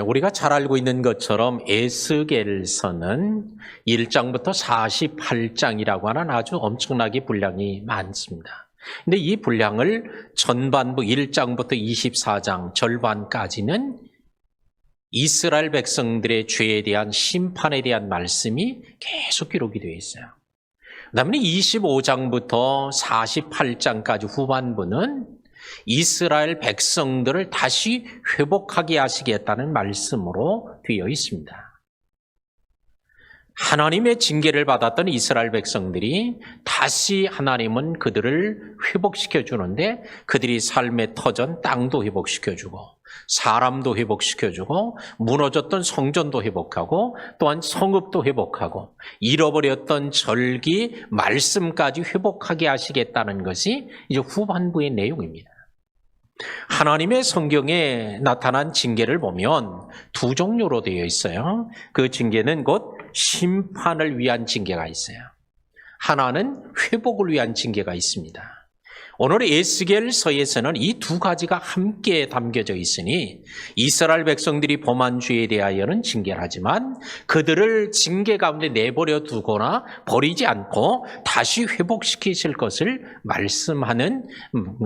우리가 잘 알고 있는 것처럼 에스겔서는 1장부터 48장이라고 하는 아주 엄청나게 분량이 많습니다. 근데 이 분량을 전반부 1장부터 24장 절반까지는 이스라엘 백성들의 죄에 대한 심판에 대한 말씀이 계속 기록이 되어 있어요. 그다음에 25장부터 48장까지 후반부는 이스라엘 백성들을 다시 회복하게 하시겠다는 말씀으로 되어 있습니다. 하나님의 징계를 받았던 이스라엘 백성들이 다시 하나님은 그들을 회복시켜 주는데 그들이 삶의 터전 땅도 회복시켜 주고 사람도 회복시켜 주고 무너졌던 성전도 회복하고 또한 성읍도 회복하고 잃어버렸던 절기 말씀까지 회복하게 하시겠다는 것이 이제 후반부의 내용입니다. 하나님의 성경에 나타난 징계를 보면 두 종류로 되어 있어요. 그 징계는 곧 심판을 위한 징계가 있어요. 하나는 회복을 위한 징계가 있습니다. 오늘 에스겔서에서는 이 두 가지가 함께 담겨져 있으니 이스라엘 백성들이 범한 죄에 대하여는 징계를 하지만 그들을 징계 가운데 내버려 두거나 버리지 않고 다시 회복시키실 것을 말씀하는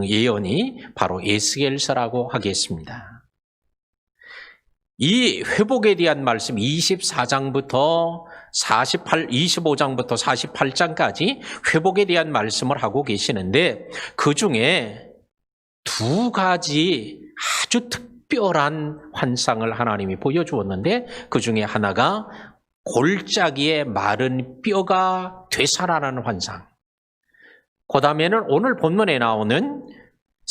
예언이 바로 에스겔서라고 하겠습니다. 이 회복에 대한 말씀 25장부터 48장까지 회복에 대한 말씀을 하고 계시는데 그 중에 두 가지 아주 특별한 환상을 하나님이 보여주었는데 그 중에 하나가 골짜기에 마른 뼈가 되살아나는 환상. 그 다음에는 오늘 본문에 나오는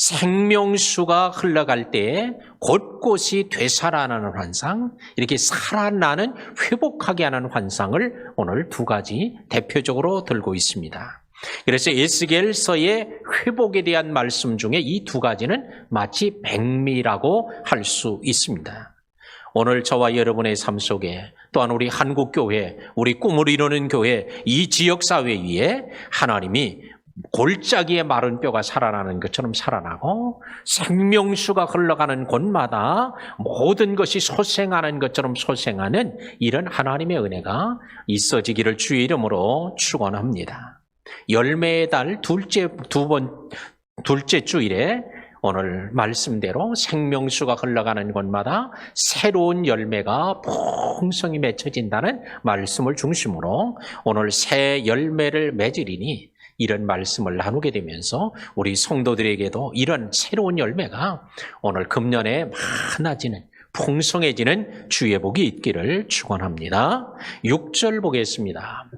생명수가 흘러갈 때 곳곳이 되살아나는 환상, 이렇게 살아나는 회복하게 하는 환상을 오늘 두 가지 대표적으로 들고 있습니다. 그래서 에스겔서의 회복에 대한 말씀 중에 이 두 가지는 마치 백미라고 할 수 있습니다. 오늘 저와 여러분의 삶 속에 또한 우리 한국교회, 우리 꿈을 이루는 교회, 이 지역사회 위에 하나님이 골짜기에 마른 뼈가 살아나는 것처럼 살아나고 생명수가 흘러가는 곳마다 모든 것이 소생하는 것처럼 소생하는 이런 하나님의 은혜가 있어지기를 주의 이름으로 축원합니다. 열매의 달 둘째 주일에 오늘 말씀대로 생명수가 흘러가는 곳마다 새로운 열매가 풍성히 맺혀진다는 말씀을 중심으로 오늘 새 열매를 맺으리니 이런 말씀을 나누게 되면서 우리 성도들에게도 이런 새로운 열매가 오늘 금년에 많아지는 풍성해지는 주의 복이 있기를 축원합니다. 6절 보겠습니다.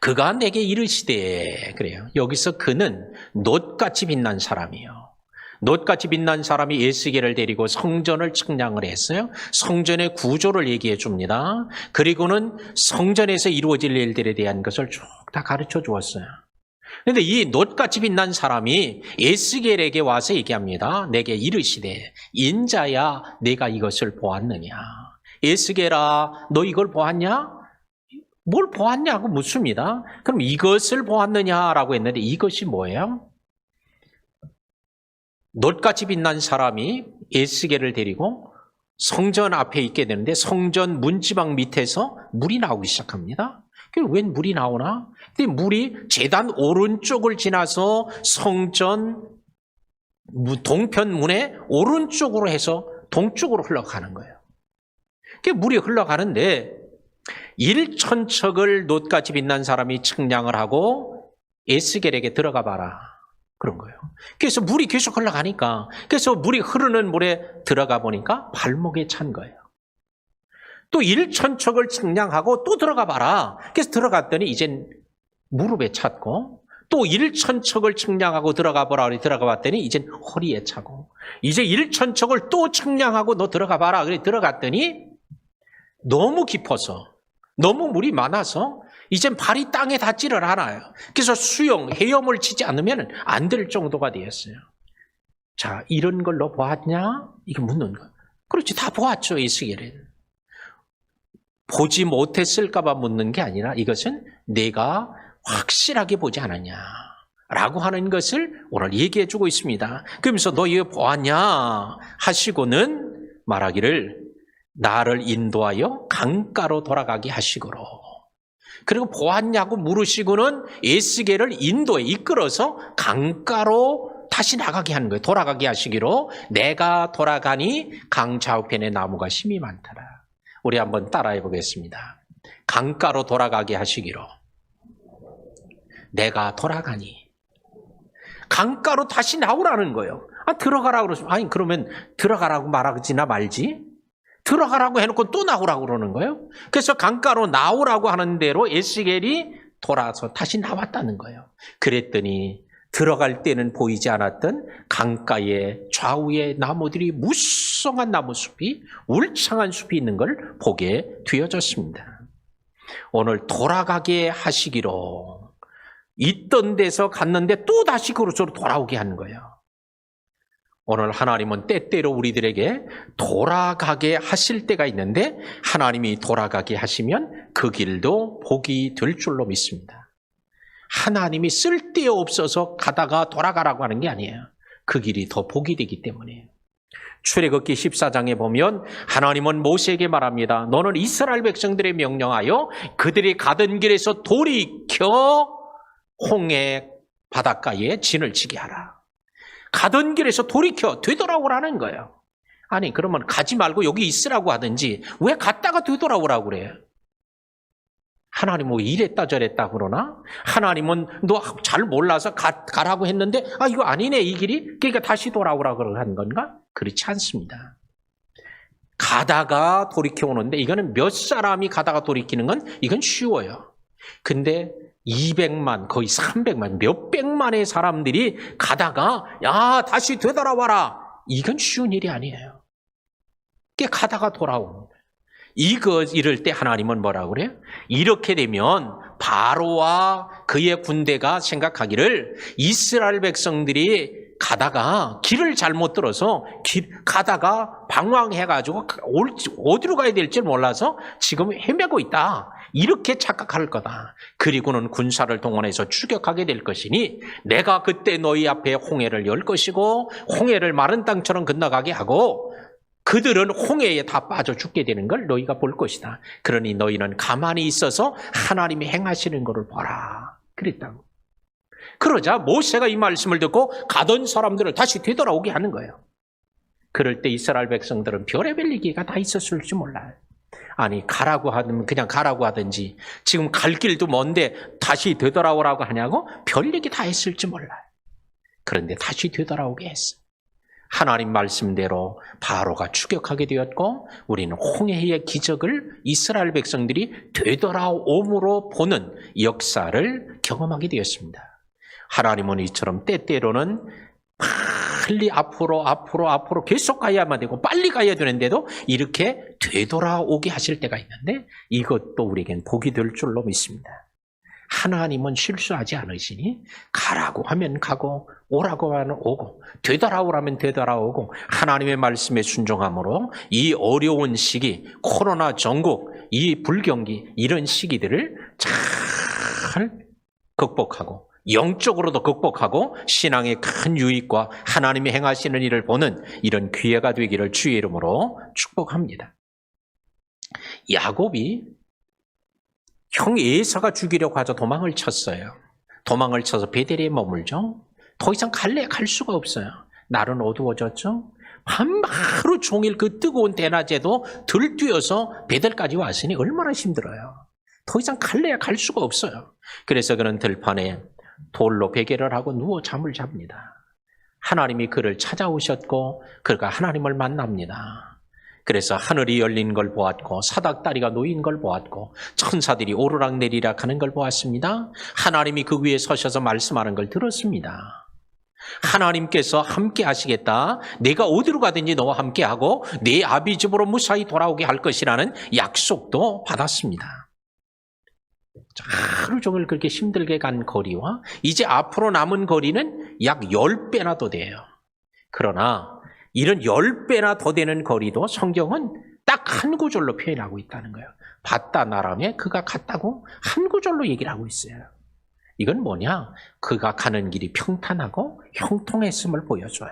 그가 내게 이르시되, 그래요. 여기서 그는 놋같이 빛난 사람이요. 놋같이 빛난 사람이 에스겔을 데리고 성전을 측량을 했어요. 성전의 구조를 얘기해 줍니다. 그리고는 성전에서 이루어질 일들에 대한 것을 쭉 다 가르쳐 주었어요. 그런데 이 놋같이 빛난 사람이 에스겔에게 와서 얘기합니다. 내게 이르시되 인자야 내가 이것을 보았느냐. 에스겔아 너 이걸 보았냐? 뭘 보았냐고 묻습니다. 그럼 이것을 보았느냐라고 했는데 이것이 뭐예요? 놋같이 빛난 사람이 에스겔을 데리고 성전 앞에 있게 되는데 성전 문지방 밑에서 물이 나오기 시작합니다. 웬 물이 나오나? 근데 물이 제단 오른쪽을 지나서 성전 동편 문의 오른쪽으로 해서 동쪽으로 흘러가는 거예요. 물이 흘러가는데 1천척을 놋같이 빛난 사람이 측량을 하고 에스겔에게 들어가 봐라. 그런 거예요. 그래서 물이 계속 흘러가니까, 그래서 물이 흐르는 물에 들어가 보니까 발목에 찬 거예요. 또 1천척을 측량하고 또 들어가 봐라. 그래서 들어갔더니 이젠 무릎에 찼고, 또 1천척을 측량하고 들어가 보라. 들어가 봤더니 이젠 허리에 차고, 이제 1천척을 또 측량하고 너 들어가 봐라. 그래 들어갔더니 너무 깊어서, 너무 물이 많아서 이젠 발이 땅에 닿지를 않아요. 그래서 헤엄을 치지 않으면 안 될 정도가 되었어요. 자, 이런 걸 너 보았냐? 이게 묻는 거예요. 그렇지, 다 보았죠, 에스겔은. 보지 못했을까 봐 묻는 게 아니라 이것은 내가 확실하게 보지 않았냐라고 하는 것을 오늘 얘기해 주고 있습니다. 그러면서 너 이거 보았냐 하시고는 말하기를 나를 인도하여 강가로 돌아가게 하시고로. 그리고 보았냐고 물으시고는 에스겔을 인도에 이끌어서 강가로 다시 나가게 하는 거예요. 돌아가게 하시기로 내가 돌아가니 강 좌우편에 나무가 심이 많더라. 우리 한번 따라해 보겠습니다. 강가로 돌아가게 하시기로 내가 돌아가니. 강가로 다시 나오라는 거예요. 들어가라고 그러시면, 아니, 그러면 들어가라고 말하지나 말지? 들어가라고 해놓고 또 나오라고 그러는 거예요. 그래서 강가로 나오라고 하는 대로 에스겔이 돌아서 다시 나왔다는 거예요. 그랬더니 들어갈 때는 보이지 않았던 강가의 좌우에 나무들이 무성한 나무숲이, 울창한 숲이 있는 걸 보게 되어졌습니다. 오늘 돌아가게 하시기로 있던 데서 갔는데 또 다시 그곳으로 돌아오게 하는 거예요. 오늘 하나님은 때때로 우리들에게 돌아가게 하실 때가 있는데 하나님이 돌아가게 하시면 그 길도 복이 될 줄로 믿습니다. 하나님이 쓸데없어서 가다가 돌아가라고 하는 게 아니에요. 그 길이 더 복이 되기 때문이에요. 출애굽기 14장에 보면 하나님은 모세에게 말합니다. 너는 이스라엘 백성들에 명령하여 그들이 가던 길에서 돌이켜 홍해 바닷가에 진을 치게 하라. 가던 길에서 돌이켜 되돌아오라는 거예요. 아니, 그러면 가지 말고 여기 있으라고 하든지 왜 갔다가 되돌아오라고 그래요? 하나님 뭐 이랬다 저랬다 그러나? 하나님은 너 잘 몰라서 가라고 했는데 이거 아니네 이 길이? 그러니까 다시 돌아오라고 한 건가? 그렇지 않습니다. 가다가 돌이켜 오는데 이거는 몇 사람이 가다가 돌이키는 건 이건 쉬워요. 근데 200만, 거의 300만, 몇백만의 사람들이 가다가 야 다시 되돌아와라. 이건 쉬운 일이 아니에요. 가다가 돌아오는 거예요. 이럴 때 하나님은 뭐라고 그래요? 이렇게 되면 바로와 그의 군대가 생각하기를 이스라엘 백성들이 가다가 길을 잘못 들어서 가다가 방황해가지고 어디로 가야 될지 몰라서 지금 헤매고 있다. 이렇게 착각할 거다. 그리고는 군사를 동원해서 추격하게 될 것이니 내가 그때 너희 앞에 홍해를 열 것이고 홍해를 마른 땅처럼 건너가게 하고 그들은 홍해에 다 빠져 죽게 되는 걸 너희가 볼 것이다. 그러니 너희는 가만히 있어서 하나님이 행하시는 것을 보라. 그랬다고. 그러자 모세가 이 말씀을 듣고 가던 사람들을 다시 되돌아오게 하는 거예요. 그럴 때 이스라엘 백성들은 별의별 얘기가 다 있었을지 몰라요. 아니 가라고 하면 그냥 가라고 하든지 지금 갈 길도 먼데 다시 되돌아오라고 하냐고 별 얘기 다 했을지 몰라요. 그런데 다시 되돌아오게 했어요. 하나님 말씀대로 바로가 추격하게 되었고 우리는 홍해의 기적을 이스라엘 백성들이 되돌아옴으로 보는 역사를 경험하게 되었습니다. 하나님은 이처럼 때때로는 빨리 앞으로 계속 가야만 되고 빨리 가야 되는데도 이렇게 되돌아오게 하실 때가 있는데 이것도 우리에겐 복이 될 줄로 믿습니다. 하나님은 실수하지 않으시니 가라고 하면 가고 오라고 하면 오고 되돌아오라면 되돌아오고 하나님의 말씀에 순종함으로 이 어려운 시기, 코로나 전국, 이 불경기 이런 시기들을 잘 극복하고 영적으로도 극복하고 신앙의 큰 유익과 하나님이 행하시는 일을 보는 이런 기회가 되기를 주의 이름으로 축복합니다. 야곱이 형 에사가 죽이려고 하자 도망을 쳤어요. 도망을 쳐서 베델에 머물죠. 더 이상 갈 수가 없어요. 날은 어두워졌죠. 하루 종일 그 뜨거운 대낮에도 들뛰어서 베델까지 왔으니 얼마나 힘들어요. 더 이상 갈 수가 없어요. 그래서 그는 들판에 돌로 베개를 하고 누워 잠을 잡니다. 하나님이 그를 찾아오셨고 그가 하나님을 만납니다. 그래서 하늘이 열린 걸 보았고 사닥다리가 놓인 걸 보았고 천사들이 오르락내리락 하는 걸 보았습니다. 하나님이 그 위에 서셔서 말씀하는 걸 들었습니다. 하나님께서 함께 하시겠다. 내가 어디로 가든지 너와 함께하고 내 아비 집으로 무사히 돌아오게 할 것이라는 약속도 받았습니다. 하루 종일 그렇게 힘들게 간 거리와 이제 앞으로 남은 거리는 약 10배나 더 돼요. 그러나 이런 10배나 더 되는 거리도 성경은 딱 한 구절로 표현하고 있다는 거예요. 봤다 나라며 그가 갔다고 한 구절로 얘기를 하고 있어요. 이건 뭐냐? 그가 가는 길이 평탄하고 형통했음을 보여줘요.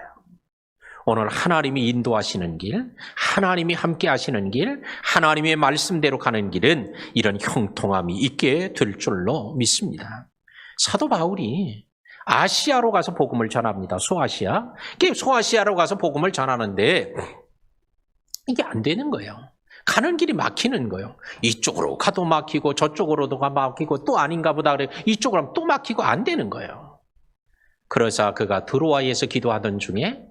오늘 하나님이 인도하시는 길, 하나님이 함께 하시는 길, 하나님의 말씀대로 가는 길은 이런 형통함이 있게 될 줄로 믿습니다. 사도 바울이 아시아로 가서 복음을 전합니다. 소아시아. 소아시아로 가서 복음을 전하는데 이게 안 되는 거예요. 가는 길이 막히는 거예요. 이쪽으로 가도 막히고 저쪽으로도 막히고 또 아닌가 보다 그래. 이쪽으로 하면 또 막히고 안 되는 거예요. 그러자 그가 드로아에서 기도하던 중에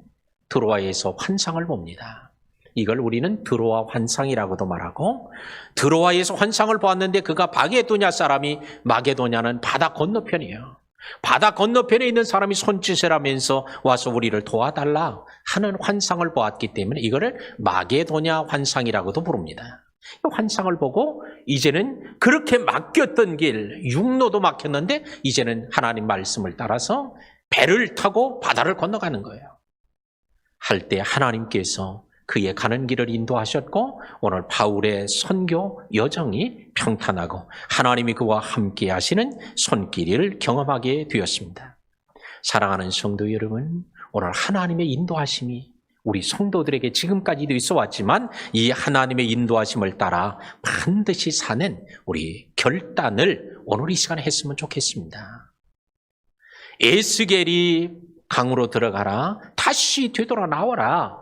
드로아에서 환상을 봅니다. 이걸 우리는 드로아 환상이라고도 말하고, 드로아에서 환상을 보았는데 그가 마게도냐 사람이, 마게도냐는 바다 건너편이에요. 바다 건너편에 있는 사람이 손짓을 하면서 와서 우리를 도와달라 하는 환상을 보았기 때문에 이거를 마게도냐 환상이라고도 부릅니다. 환상을 보고 이제는 그렇게 막혔던 길, 육로도 막혔는데 이제는 하나님 말씀을 따라서 배를 타고 바다를 건너가는 거예요. 할 때 하나님께서 그의 가는 길을 인도하셨고 오늘 바울의 선교 여정이 평탄하고 하나님이 그와 함께 하시는 손길을 경험하게 되었습니다. 사랑하는 성도 여러분, 오늘 하나님의 인도하심이 우리 성도들에게 지금까지도 있어 왔지만 이 하나님의 인도하심을 따라 반드시 사는 우리 결단을 오늘 이 시간에 했으면 좋겠습니다. 에스겔이 강으로 들어가라, 다시 되돌아 나와라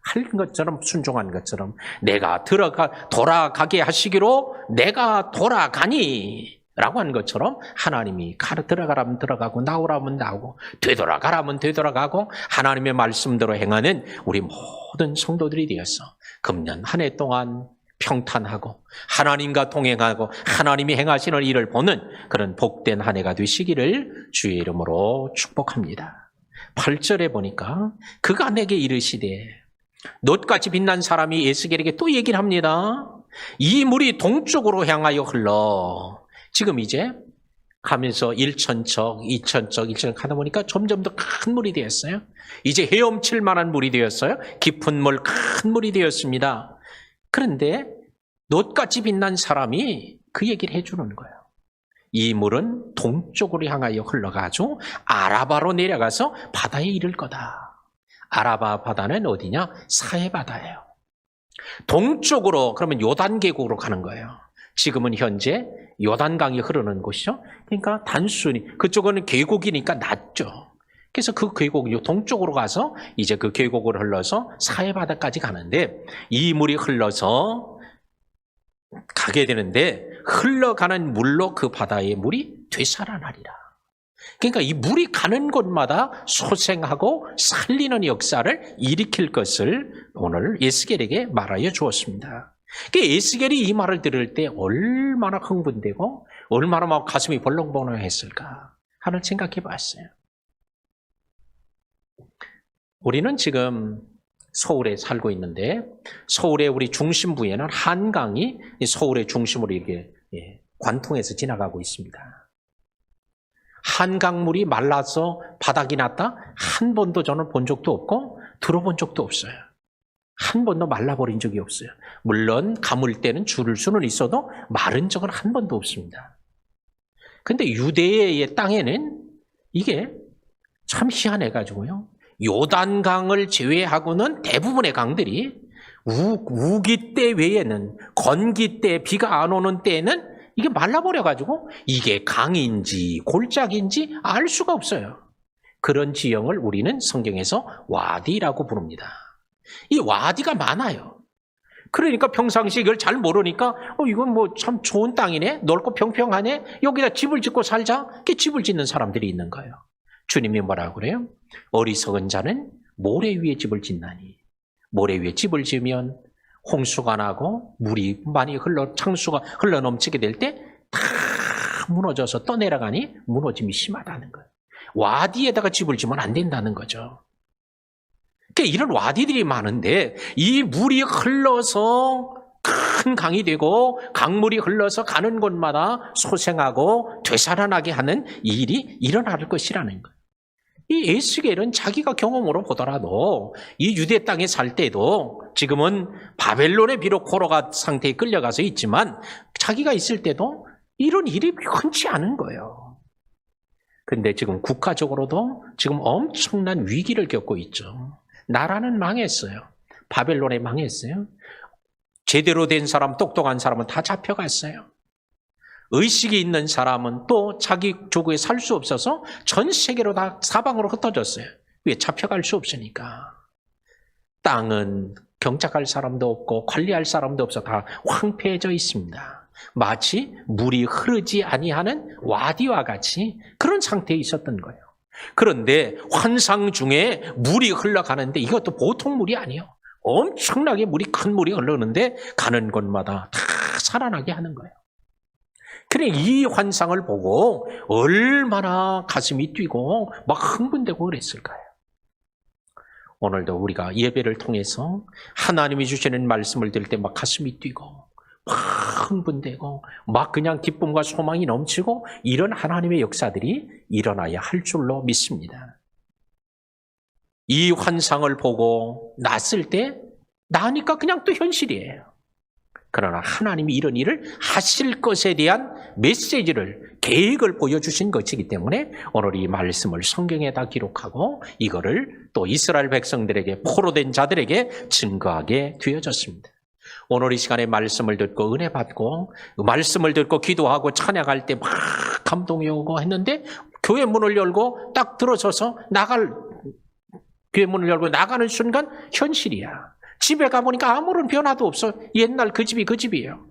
할 것처럼, 순종한 것처럼 내가 돌아가게 하시기로 내가 돌아가니 라고 한 것처럼 하나님이 들어가라면 들어가고 나오라면 나오고 되돌아가라면 되돌아가고 하나님의 말씀대로 행하는 우리 모든 성도들이 되어서 금년 한 해 동안 평탄하고 하나님과 동행하고 하나님이 행하시는 일을 보는 그런 복된 한 해가 되시기를 주의 이름으로 축복합니다. 8절에 보니까 그가 내게 이르시되, 놋같이 빛난 사람이 에스겔에게 또 얘기를 합니다. 이 물이 동쪽으로 향하여 흘러. 지금 이제 가면서 1,000척, 2,000척, 1,000척 하다 보니까 점점 더 큰 물이 되었어요. 이제 헤엄칠 만한 물이 되었어요. 깊은 물, 큰 물이 되었습니다. 그런데 놋같이 빛난 사람이 그 얘기를 해주는 거예요. 이 물은 동쪽으로 향하여 흘러가지고 아라바로 내려가서 바다에 이를 거다. 아라바 바다는 어디냐? 사해 바다예요. 동쪽으로, 그러면 요단 계곡으로 가는 거예요. 지금은 현재 요단강이 흐르는 곳이죠. 그러니까 단순히 그쪽은 계곡이니까 낮죠. 그래서 그 계곡이 동쪽으로 가서 이제 그 계곡을 흘러서 사해 바다까지 가는데 이 물이 흘러서 가게 되는데 흘러가는 물로 그 바다의 물이 되살아나리라. 그러니까 이 물이 가는 곳마다 소생하고 살리는 역사를 일으킬 것을 오늘 에스겔에게 말하여 주었습니다. 그러니까 에스겔이 이 말을 들을 때 얼마나 흥분되고 얼마나 막 가슴이 벌렁벌렁했을까 하는 생각해 봤어요. 우리는 지금 서울에 살고 있는데 서울의 우리 중심부에는 한강이 서울의 중심으로 이렇게 관통해서 지나가고 있습니다. 한강물이 말라서 바닥이 났다? 한 번도 저는 본 적도 없고 들어본 적도 없어요. 한 번도 말라버린 적이 없어요. 물론 가물 때는 줄을 수는 있어도 마른 적은 한 번도 없습니다. 그런데 유대의 땅에는 이게 참 희한해가지고요. 요단강을 제외하고는 대부분의 강들이 우기 때 외에는, 건기 때, 비가 안 오는 때에는 이게 말라버려가지고 이게 강인지 골짜기인지 알 수가 없어요. 그런 지형을 우리는 성경에서 와디라고 부릅니다. 이 와디가 많아요. 그러니까 평상시 이걸 잘 모르니까 이건 뭐 참 좋은 땅이네, 넓고 평평하네, 여기다 집을 짓고 살자, 이렇게 집을 짓는 사람들이 있는 거예요. 주님이 뭐라고 그래요? 어리석은 자는 모래 위에 집을 짓나니, 모래 위에 집을 지으면 홍수가 나고 물이 많이 창수가 흘러 넘치게 될 때 다 무너져서 떠내려가니 무너짐이 심하다는 거예요. 와디에다가 집을 지으면 안 된다는 거죠. 그러니까 이런 와디들이 많은데 이 물이 흘러서 큰 강이 되고 강물이 흘러서 가는 곳마다 소생하고 되살아나게 하는 일이 일어날 것이라는 거예요. 이 에스겔은 자기가 경험으로 보더라도 이 유대 땅에 살 때도, 지금은 바벨론에 비록 포로가 상태에 끌려가서 있지만 자기가 있을 때도 이런 일이 흔치 않은 거예요. 그런데 지금 국가적으로도 지금 엄청난 위기를 겪고 있죠. 나라는 망했어요. 바벨론에 망했어요. 제대로 된 사람, 똑똑한 사람은 다 잡혀갔어요. 의식이 있는 사람은 또 자기 조국에 살 수 없어서 전 세계로 다 사방으로 흩어졌어요. 왜? 잡혀갈 수 없으니까. 땅은 경작할 사람도 없고 관리할 사람도 없어 다 황폐해져 있습니다. 마치 물이 흐르지 아니하는 와디와 같이 그런 상태에 있었던 거예요. 그런데 환상 중에 물이 흘러가는데 이것도 보통 물이 아니에요. 엄청나게 큰 물이 흐르는데 가는 곳마다 다 살아나게 하는 거예요. 그래, 이 환상을 보고 얼마나 가슴이 뛰고 막 흥분되고 그랬을까요? 오늘도 우리가 예배를 통해서 하나님이 주시는 말씀을 들을 때 막 가슴이 뛰고 막 흥분되고 막 그냥 기쁨과 소망이 넘치고 이런 하나님의 역사들이 일어나야 할 줄로 믿습니다. 이 환상을 보고 났을 때 나니까 그냥 또 현실이에요. 그러나 하나님이 이런 일을 하실 것에 대한 메시지를, 계획을 보여주신 것이기 때문에 오늘 이 말씀을 성경에다 기록하고 이거를 또 이스라엘 백성들에게, 포로된 자들에게 증거하게 되어졌습니다. 오늘 이 시간에 말씀을 듣고 은혜 받고 말씀을 듣고 기도하고 찬양할 때 막 감동이 오고 했는데 교회 문을 열고 딱 들어서서 교회 문을 열고 나가는 순간 현실이야. 집에 가보니까 아무런 변화도 없어. 옛날 그 집이 그 집이에요.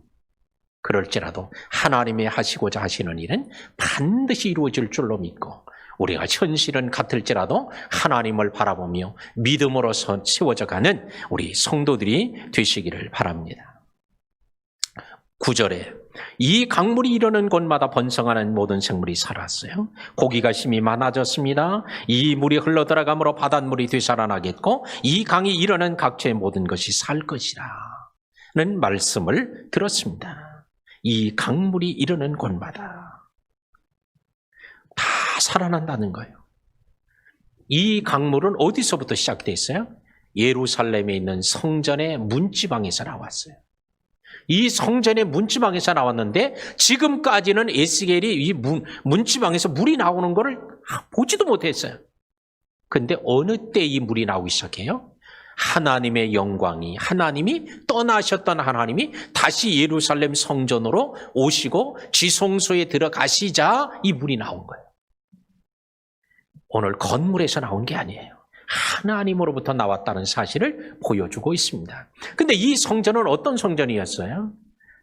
그럴지라도 하나님이 하시고자 하시는 일은 반드시 이루어질 줄로 믿고 우리가 현실은 같을지라도 하나님을 바라보며 믿음으로서 세워져가는 우리 성도들이 되시기를 바랍니다. 9절에 이 강물이 이르는 곳마다 번성하는 모든 생물이 살았어요. 고기가 심히 많아졌습니다. 이 물이 흘러들어가므로 바닷물이 되살아나겠고 이 강이 이르는 각처의 모든 것이 살 것이라 는 말씀을 들었습니다. 이 강물이 이르는 곳마다 다 살아난다는 거예요. 이 강물은 어디서부터 시작됐어요? 예루살렘에 있는 성전의 문지방에서 나왔어요. 이 성전의 문지방에서 나왔는데 지금까지는 에스겔이 이 문지방에서 물이 나오는 것을 보지도 못했어요. 그런데 어느 때 이 물이 나오기 시작해요? 하나님의 영광이, 하나님이 떠나셨던 하나님이 다시 예루살렘 성전으로 오시고 지성소에 들어가시자 이 물이 나온 거예요. 오늘 건물에서 나온 게 아니에요. 하나님으로부터 나왔다는 사실을 보여주고 있습니다. 근데 이 성전은 어떤 성전이었어요?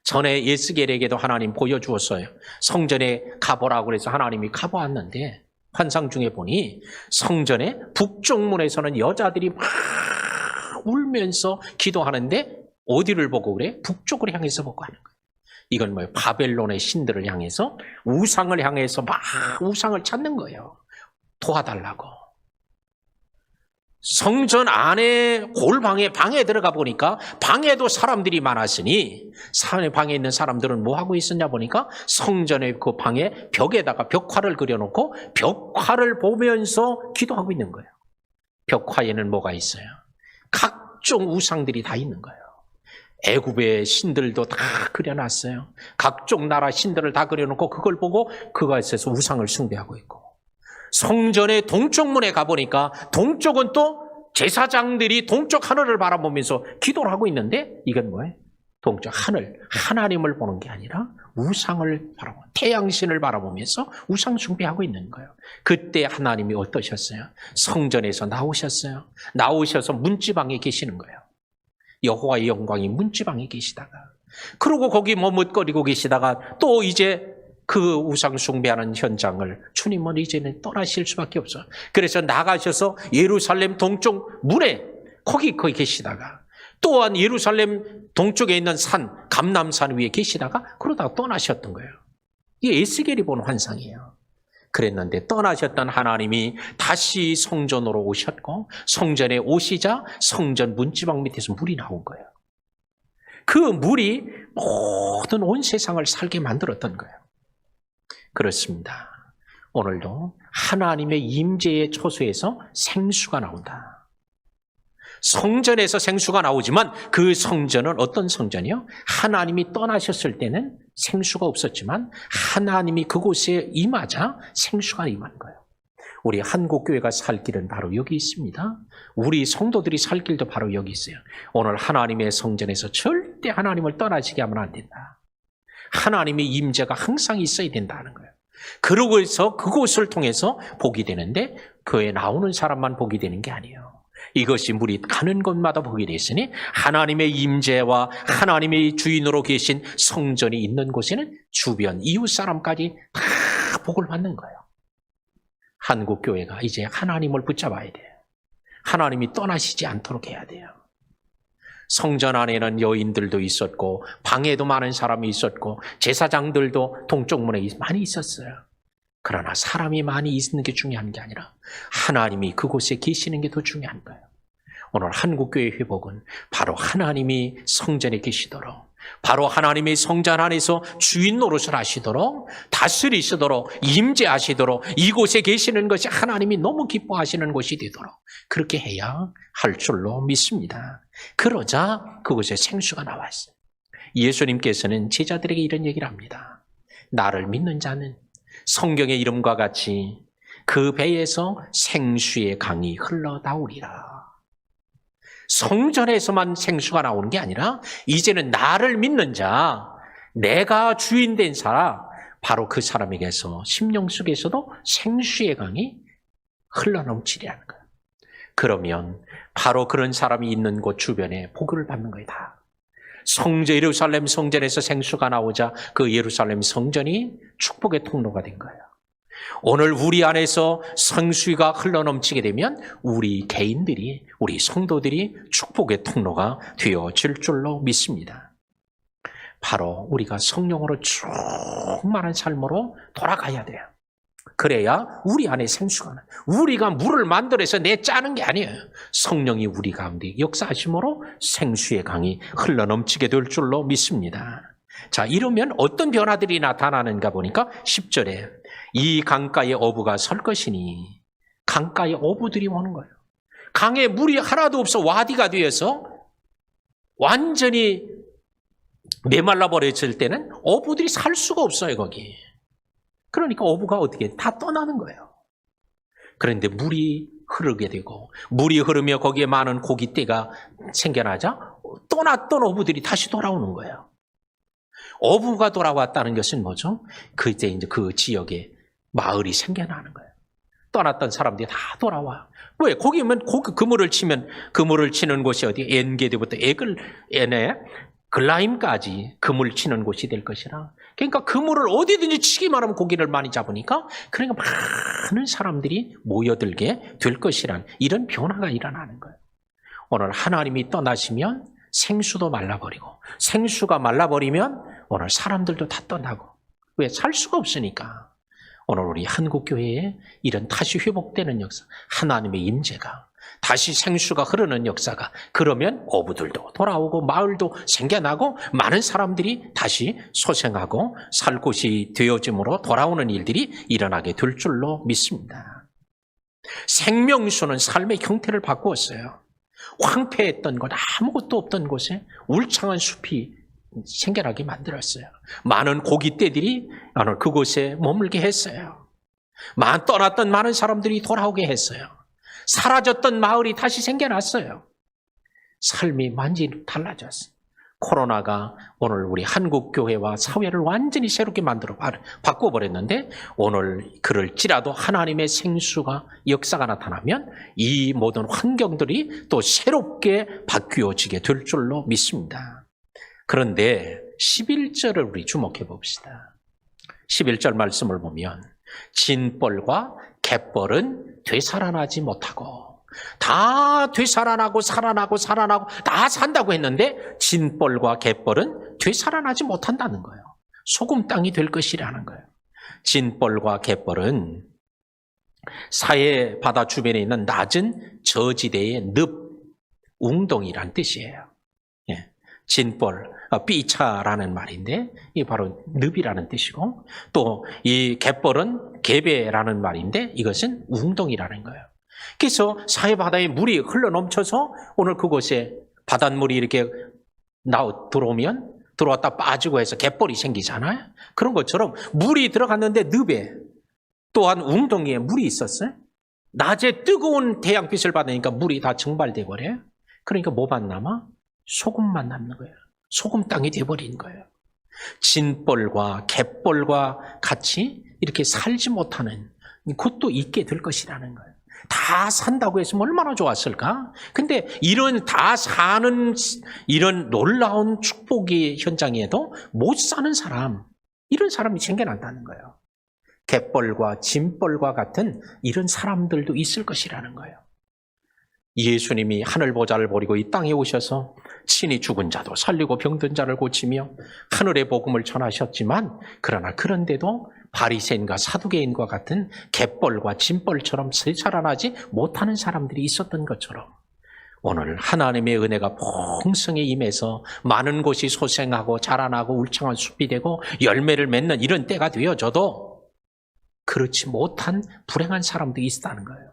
전에 예스겔에게도 하나님 보여주었어요. 성전에 가보라고 그래서 하나님이 가보았는데 환상 중에 보니 성전의 북쪽 문에서는 여자들이 막 울면서 기도하는데 어디를 보고 그래? 북쪽을 향해서 보고 하는 거예요. 이건 뭐예요? 바벨론의 신들을 향해서 우상을 향해서 막 우상을 찾는 거예요. 도와달라고. 성전 안에 골방에 방에 들어가 보니까 방에도 사람들이 많았으니 방에 있는 사람들은 뭐 하고 있었냐 보니까 성전의 그 방에 벽에다가 벽화를 그려놓고 벽화를 보면서 기도하고 있는 거예요. 벽화에는 뭐가 있어요? 각종 우상들이 다 있는 거예요. 애굽의 신들도 다 그려놨어요. 각종 나라 신들을 다 그려놓고 그걸 보고 그것에서 우상을 숭배하고 있고, 성전의 동쪽 문에 가보니까 동쪽은 또 제사장들이 동쪽 하늘을 바라보면서 기도를 하고 있는데 이건 뭐예요? 동쪽 하늘, 하나님을 보는 게 아니라 우상을 바라보고 태양신을 바라보면서 우상 숭배하고 있는 거예요. 그때 하나님이 어떠셨어요? 성전에서 나오셨어요. 나오셔서 문지방에 계시는 거예요. 여호와의 영광이 문지방에 계시다가, 그러고 거기 머뭇거리고 계시다가 또 이제 그 우상 숭배하는 현장을 주님은 이제는 떠나실 수밖에 없어요. 그래서 나가셔서 예루살렘 동쪽 문에 거기 계시다가 또한 예루살렘 동쪽에 있는 산, 감람산 위에 계시다가 그러다가 떠나셨던 거예요. 이게 에스겔이 본 환상이에요. 그랬는데 떠나셨던 하나님이 다시 성전으로 오셨고 성전에 오시자 성전 문지방 밑에서 물이 나온 거예요. 그 물이 모든 온 세상을 살게 만들었던 거예요. 그렇습니다. 오늘도 하나님의 임재의 초소에서 생수가 나온다. 성전에서 생수가 나오지만 그 성전은 어떤 성전이요? 하나님이 떠나셨을 때는 생수가 없었지만 하나님이 그곳에 임하자 생수가 임한 거예요. 우리 한국교회가 살 길은 바로 여기 있습니다. 우리 성도들이 살 길도 바로 여기 있어요. 오늘 하나님의 성전에서 절대 하나님을 떠나시게 하면 안 된다. 하나님의 임재가 항상 있어야 된다는 거예요. 그러고 해서 그곳을 통해서 복이 되는데 교회에 나오는 사람만 복이 되는 게 아니에요. 이것이 우리 가는 곳마다 복이 되으니 하나님의 임재와 하나님의 주인으로 계신 성전이 있는 곳에는 주변 이웃 사람까지 다 복을 받는 거예요. 한국교회가 이제 하나님을 붙잡아야 돼요. 하나님이 떠나시지 않도록 해야 돼요. 성전 안에는 여인들도 있었고 방에도 많은 사람이 있었고 제사장들도 동쪽 문에 많이 있었어요. 그러나 사람이 많이 있는 게 중요한 게 아니라 하나님이 그곳에 계시는 게 더 중요한 거예요. 오늘 한국교회 회복은 바로 하나님이 성전에 계시도록, 바로 하나님의 성전 안에서 주인 노릇을 하시도록, 다스리시도록, 임재하시도록, 이곳에 계시는 것이 하나님이 너무 기뻐하시는 곳이 되도록 그렇게 해야 할 줄로 믿습니다. 그러자 그곳에 생수가 나왔어요. 예수님께서는 제자들에게 이런 얘기를 합니다. 나를 믿는 자는 성경의 이름과 같이 그 배에서 생수의 강이 흘러나오리라. 성전에서만 생수가 나오는 게 아니라 이제는 나를 믿는 자, 내가 주인 된 사람, 바로 그 사람에게서 심령 속에서도 생수의 강이 흘러넘치리라는 거예요. 그러면 바로 그런 사람이 있는 곳 주변에 복을 받는 거예요. 다. 예루살렘 성전에서 생수가 나오자 그 예루살렘 성전이 축복의 통로가 된 거예요. 오늘 우리 안에서 생수가 흘러넘치게 되면 우리 개인들이, 우리 성도들이 축복의 통로가 되어질 줄로 믿습니다. 바로 우리가 성령으로 충만한 삶으로 돌아가야 돼요. 그래야 우리 안에 생수가 나요. 우리가 물을 만들어서 짜는 게 아니에요. 성령이 우리 가운데 역사하심으로 생수의 강이 흘러넘치게 될 줄로 믿습니다. 자, 이러면 어떤 변화들이 나타나는가 보니까 10절에 이 강가에 어부가 설 것이니, 강가에 어부들이 오는 거예요. 강에 물이 하나도 없어 와디가 되어서 완전히 메말라 버려질 때는 어부들이 살 수가 없어요, 거기. 그러니까 어부가 어떻게 다 떠나는 거예요. 그런데 물이 흐르게 되고, 물이 흐르며 거기에 많은 고깃대가 생겨나자 떠났던 어부들이 다시 돌아오는 거예요. 어부가 돌아왔다는 것은 뭐죠? 그때 이제 그 지역에 마을이 생겨나는 거예요. 떠났던 사람들이 다 돌아와요. 왜? 거기면 그물을 치는 곳이 어디? 엔게디부터 엔에 글라임까지 그물 치는 곳이 될 것이라. 그러니까 그물을 어디든지 치기만 하면 고기를 많이 잡으니까, 그러니까 많은 사람들이 모여들게 될 것이란 이런 변화가 일어나는 거예요. 오늘 하나님이 떠나시면 생수도 말라버리고, 생수가 말라버리면 오늘 사람들도 다 떠나고. 왜? 살 수가 없으니까. 오늘 우리 한국교회에 이런 다시 회복되는 역사, 하나님의 임재가, 다시 생수가 흐르는 역사가, 그러면 어부들도 돌아오고 마을도 생겨나고 많은 사람들이 다시 소생하고 살 곳이 되어짐으로 돌아오는 일들이 일어나게 될 줄로 믿습니다. 생명수는 삶의 형태를 바꾸었어요. 황폐했던 곳, 아무것도 없던 곳에 울창한 숲이 생겨나게 만들었어요. 많은 고깃대들이 그곳에 머물게 했어요. 떠났던 많은 사람들이 돌아오게 했어요. 사라졌던 마을이 다시 생겨났어요. 삶이 완전히 달라졌어요. 코로나가 오늘 우리 한국교회와 사회를 완전히 새롭게 바꿔버렸는데, 오늘 그럴지라도 하나님의 생수가 역사가 나타나면 이 모든 환경들이 또 새롭게 바뀌어지게 될 줄로 믿습니다. 그런데 11절을 우리 주목해 봅시다. 11절 말씀을 보면 진벌과 갯벌은 되살아나지 못하고, 다 되살아나고 살아나고 다 산다고 했는데 진벌과 갯벌은 되살아나지 못한다는 거예요. 소금 땅이 될 것이라는 거예요. 진벌과 갯벌은 사해 바다 주변에 있는 낮은 저지대의 늪, 웅덩이란 뜻이에요. 진벌, 삐차라는 말인데 이 바로 늪이라는 뜻이고, 또 이 갯벌은 개배라는 말인데 이것은 웅덩이라는 거예요. 그래서 사해 바다에 물이 흘러넘쳐서 오늘 그곳에 바닷물이 이렇게 들어왔다 빠지고 해서 갯벌이 생기잖아요. 그런 것처럼 물이 들어갔는데 늪에, 또한 웅덩이에 물이 있었어요. 낮에 뜨거운 태양빛을 받으니까 물이 다 증발돼 버려요. 그러니까 뭐만 남아? 소금만 남는 거예요. 소금 땅이 돼버린 거예요. 진벌과 갯벌과 같이 이렇게 살지 못하는 곳도 있게 될 것이라는 거예요. 다 산다고 했으면 얼마나 좋았을까? 근데 이런 다 사는 이런 놀라운 축복의 현장에도 못 사는 사람, 이런 사람이 생겨난다는 거예요. 갯벌과 진벌과 같은 이런 사람들도 있을 것이라는 거예요. 예수님이 하늘 보좌를 버리고 이 땅에 오셔서 친히 죽은 자도 살리고 병든 자를 고치며 하늘의 복음을 전하셨지만, 그러나 그런데도 바리새인과 사두개인과 같은 갯벌과 진벌처럼 살아나지 못하는 사람들이 있었던 것처럼, 오늘 하나님의 은혜가 풍성히 임해서 많은 곳이 소생하고 자라나고 울창한 숲이 되고 열매를 맺는 이런 때가 되어져도 그렇지 못한 불행한 사람들이 있다는 거예요.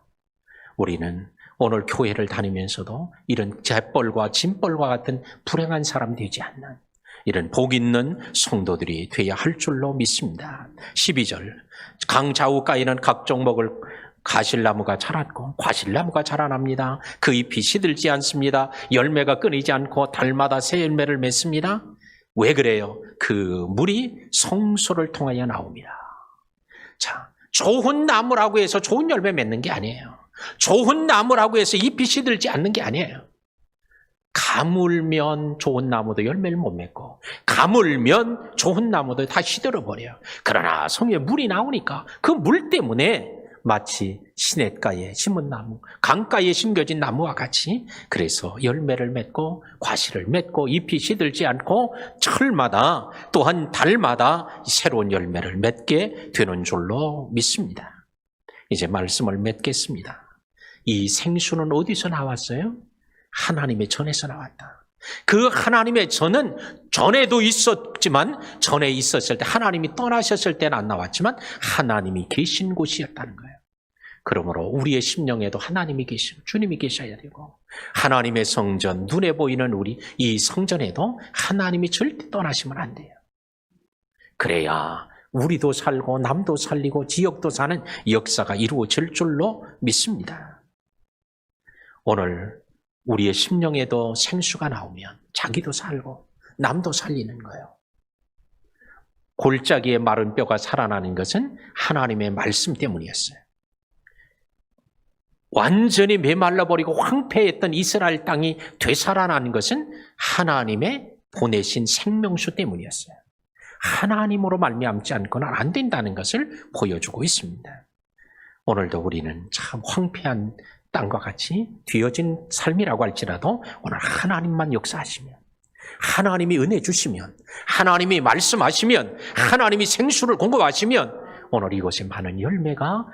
우리는 오늘 교회를 다니면서도 이런 갯벌과 진벌과 같은 불행한 사람 되지 않는 이런 복 있는 성도들이 되어야 할 줄로 믿습니다. 12절, 강 좌우가에는 각종 먹을 가실나무가 자랐고 과실나무가 자라납니다. 그 잎이 시들지 않습니다. 열매가 끊이지 않고 달마다 새 열매를 맺습니다. 왜 그래요? 그 물이 성소를 통하여 나옵니다. 자, 좋은 나무라고 해서 좋은 열매 맺는 게 아니에요. 좋은 나무라고 해서 잎이 시들지 않는 게 아니에요. 가물면 좋은 나무도 열매를 못 맺고, 가물면 좋은 나무도 다 시들어버려요. 그러나 성에 물이 나오니까 그 물 때문에 마치 시냇가에 심은 나무, 강가에 심겨진 나무와 같이, 그래서 열매를 맺고 과실을 맺고 잎이 시들지 않고 철마다 또한 달마다 새로운 열매를 맺게 되는 줄로 믿습니다. 이제 말씀을 맺겠습니다. 이 생수는 어디서 나왔어요? 하나님의 전에서 나왔다. 그 하나님의 전은 전에도 있었지만, 전에 있었을 때 하나님이 떠나셨을 때는 안 나왔지만 하나님이 계신 곳이었다는 거예요. 그러므로 우리의 심령에도 하나님이 계시고 주님이 계셔야 되고, 하나님의 성전, 눈에 보이는 우리 이 성전에도 하나님이 절대 떠나시면 안 돼요. 그래야 우리도 살고 남도 살리고 지역도 사는 역사가 이루어질 줄로 믿습니다. 오늘 우리의 심령에도 생수가 나오면 자기도 살고 남도 살리는 거예요. 골짜기에 마른 뼈가 살아나는 것은 하나님의 말씀 때문이었어요. 완전히 메말라버리고 황폐했던 이스라엘 땅이 되살아나는 것은 하나님의 보내신 생명수 때문이었어요. 하나님으로 말미암지 않고는 안 된다는 것을 보여주고 있습니다. 오늘도 우리는 참 황폐한 땅과 같이 뒤어진 삶이라고 할지라도 오늘 하나님만 역사하시면, 하나님이 은혜 주시면, 하나님이 말씀하시면, 하나님이 생수를 공급하시면 오늘 이곳에 많은 열매가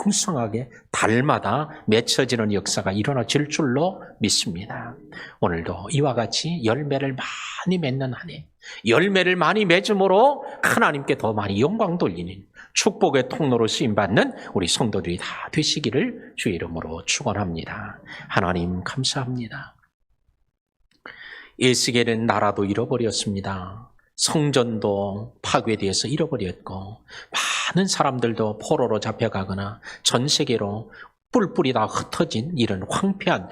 풍성하게 달마다 맺혀지는 역사가 일어나질 줄로 믿습니다. 오늘도 이와 같이 열매를 많이 맺는 한 해, 열매를 많이 맺음으로 하나님께 더 많이 영광 돌리는 축복의 통로로 쓰임받는 우리 성도들이 다 되시기를 주의 이름으로 축원합니다. 하나님 감사합니다. 에스겔은 나라도 잃어버렸습니다. 성전도 파괴되어서 잃어버렸고, 많은 사람들도 포로로 잡혀가거나 전 세계로 뿔뿔이 다 흩어진 이런 황폐한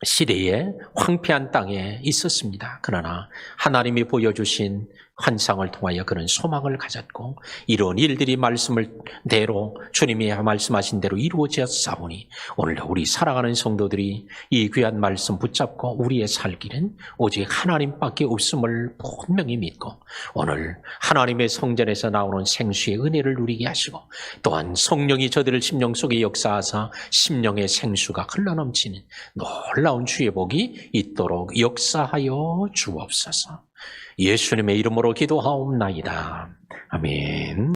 시대에, 황폐한 땅에 있었습니다. 그러나 하나님이 보여주신 환상을 통하여 그런 소망을 가졌고, 이런 일들이 말씀을 대로, 주님이 말씀하신 대로 이루어졌사오니 오늘도 우리 사랑하는 성도들이 이 귀한 말씀 붙잡고 우리의 살 길은 오직 하나님밖에 없음을 분명히 믿고, 오늘 하나님의 성전에서 나오는 생수의 은혜를 누리게 하시고, 또한 성령이 저들을 심령 속에 역사하사 심령의 생수가 흘러넘치는 놀라운 주의 복이 있도록 역사하여 주옵소서. 예수님의 이름으로 기도하옵나이다. 아멘.